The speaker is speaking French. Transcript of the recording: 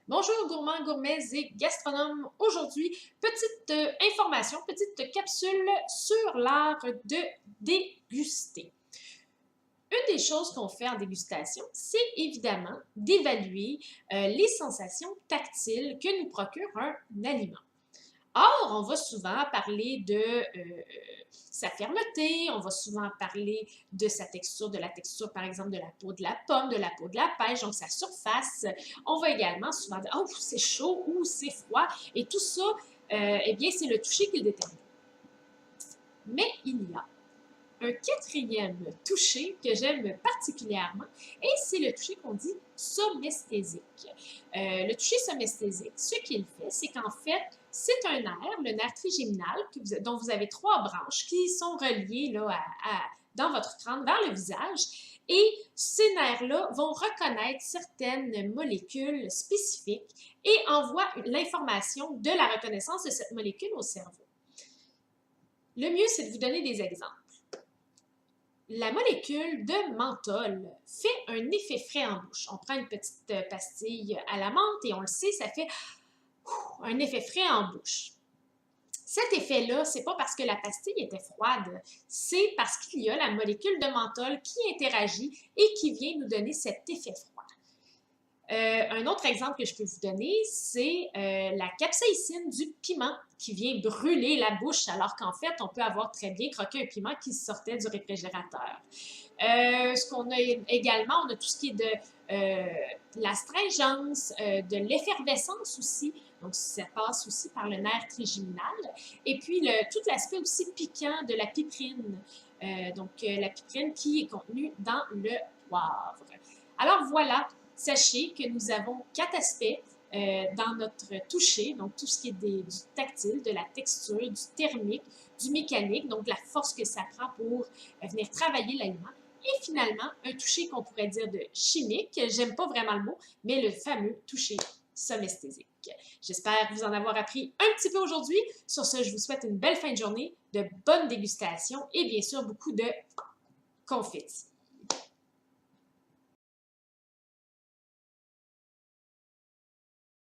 Bonjour gourmands, gourmets et gastronomes. Aujourd'hui, petite information, petite capsule sur l'art de déguster. Une des choses qu'on fait en dégustation, c'est évidemment d'évaluer les sensations tactiles que nous procure un aliment. Or, on va souvent parler de sa fermeté, on va souvent parler de sa texture, de la texture, par exemple, de la peau de la pomme, de la peau de la pêche, donc sa surface. On va également souvent dire, oh, c'est chaud ou c'est froid. Et tout ça, eh bien, c'est le toucher qui le détermine. Mais il y a un quatrième toucher que j'aime particulièrement, et c'est le toucher qu'on dit somesthésique. Le toucher somesthésique, ce qu'il fait, c'est qu'en fait, c'est un nerf, le nerf trigéminal, dont vous avez trois branches qui sont reliées là, dans votre crâne vers le visage. Et ces nerfs-là vont reconnaître certaines molécules spécifiques et envoient l'information de la reconnaissance de cette molécule au cerveau. Le mieux, c'est de vous donner des exemples. La molécule de menthol fait un effet frais en bouche. On prend une petite pastille à la menthe et on le sait, ça fait un effet frais en bouche. Cet effet-là, c'est pas parce que la pastille était froide, c'est parce qu'il y a la molécule de menthol qui interagit et qui vient nous donner cet effet froid. Un autre exemple que je peux vous donner, c'est la capsaïcine du piment qui vient brûler la bouche, alors qu'en fait, on peut avoir très bien croqué un piment qui sortait du réfrigérateur. Ce qu'on a également, on a tout ce qui est de l'astringence, de l'effervescence aussi. Donc, ça passe aussi par le nerf trigéminal. Et puis, tout l'aspect aussi piquant de la piperine. La piperine qui est contenue dans le poivre. Alors, voilà. Sachez que nous avons 4 aspects dans notre toucher, donc tout ce qui est du tactile, de la texture, du thermique, du mécanique, donc la force que ça prend pour venir travailler l'aliment. Et finalement, un toucher qu'on pourrait dire de chimique, j'aime pas vraiment le mot, mais le fameux toucher somesthésique. J'espère vous en avoir appris un petit peu aujourd'hui. Sur ce, je vous souhaite une belle fin de journée, de bonnes dégustations et bien sûr beaucoup de confettis.